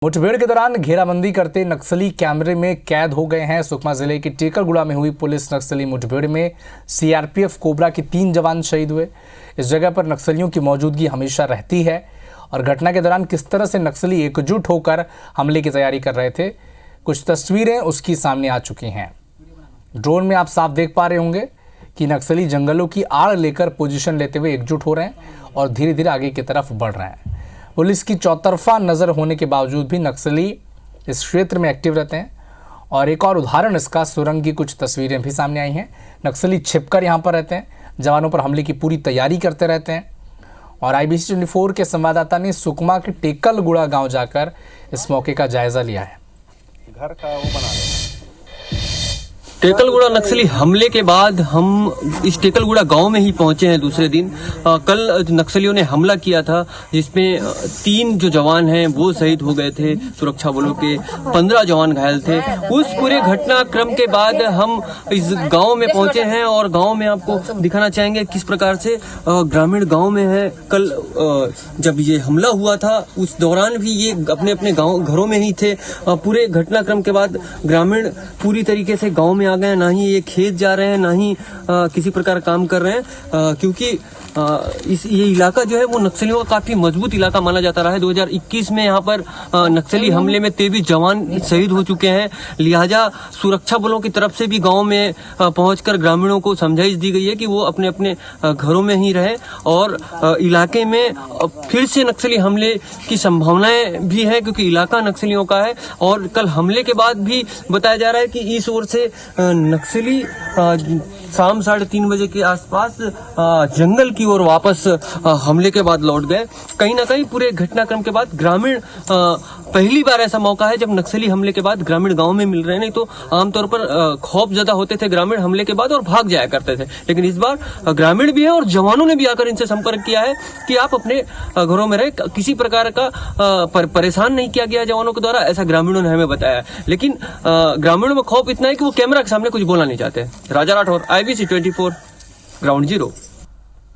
मुठभेड़ के दौरान घेराबंदी करते नक्सली कैमरे में कैद हो गए हैं। सुकमा जिले के टेकलगुड़ा में हुई पुलिस नक्सली मुठभेड़ में सीआरपीएफ कोबरा के 3 जवान शहीद हुए। इस जगह पर नक्सलियों की मौजूदगी हमेशा रहती है और घटना के दौरान किस तरह से नक्सली एकजुट होकर हमले की तैयारी कर रहे थे, कुछ तस्वीरें उसकी सामने आ चुकी हैं। ड्रोन में आप साफ देख पा रहे होंगे कि नक्सली जंगलों की आड़ लेकर पोजीशन लेते हुए एकजुट हो रहे हैं और धीरे धीरे आगे की तरफ बढ़ रहे हैं। पुलिस की चौतरफा नज़र होने के बावजूद भी नक्सली इस क्षेत्र में एक्टिव रहते हैं। और एक और उदाहरण इसका सुरंग की कुछ तस्वीरें भी सामने आई हैं। नक्सली छिपकर यहाँ पर रहते हैं, जवानों पर हमले की पूरी तैयारी करते रहते हैं। और IBC 24 के संवाददाता ने सुकमा के टेकलगुड़ा गांव जाकर इस मौके का जायजा लिया है। घर का वो बना लेना। टेकलगुड़ा नक्सली हमले के बाद हम इस टेकलगुड़ा गांव में ही पहुंचे हैं दूसरे दिन। कल नक्सलियों ने हमला किया था जिसमें 3 जो जवान हैं वो शहीद हो गए थे, सुरक्षा बलों के 15 जवान घायल थे। उस पूरे घटनाक्रम के बाद हम इस गांव में पहुंचे हैं और गांव में आपको दिखाना चाहेंगे किस प्रकार से ग्रामीण गांव में है। कल जब ये हमला हुआ था उस दौरान भी ये अपने अपने गाँव घरों में ही थे। पूरे घटनाक्रम के बाद ग्रामीण पूरी तरीके से गाँव में आ गए, ना ही ये खेत जा रहे हैं, ना ही किसी प्रकार काम कर रहे हैं, क्योंकि ये इलाका जो है वो नक्सलियों का काफी मजबूत इलाका माना जाता रहा है। 2021 में यहाँ पर नक्सली हमले में 23 जवान शहीद हो चुके हैं। लिहाजा सुरक्षा बलों की तरफ से भी गांव में पहुंचकर ग्रामीणों को समझाइश दी गई है कि वो अपने अपने घरों में ही रहे और इलाके में फिर से नक्सली हमले की संभावनाएं भी है, क्योंकि इलाका नक्सलियों का है। और कल हमले के बाद भी बताया जा रहा है कि इस ओर से नक्सली शाम 3:30 बजे के आसपास जंगल की ओर वापस हमले के बाद लौट गए। कहीं ना कहीं पूरे घटनाक्रम के बाद ग्रामीण पहली बार ऐसा मौका है जब नक्सली हमले के बाद ग्रामीण गांव में मिल रहे हैं। नहीं तो आमतौर पर खौफ ज्यादा होते थे ग्रामीण हमले के बाद और भाग जाया करते थे, लेकिन इस बार ग्रामीण भी है और जवानों ने भी आकर इनसे संपर्क किया है कि आप अपने घरों में रहे, किसी प्रकार का परेशान नहीं किया गया जवानों के द्वारा, ऐसा ग्रामीणों ने हमें बताया। लेकिन ग्रामीणों में खौफ इतना है कि वो कैमरा के सामने कुछ बोलना नहीं चाहते। राजा राठौर, IBC 24, ग्राउंड जीरो।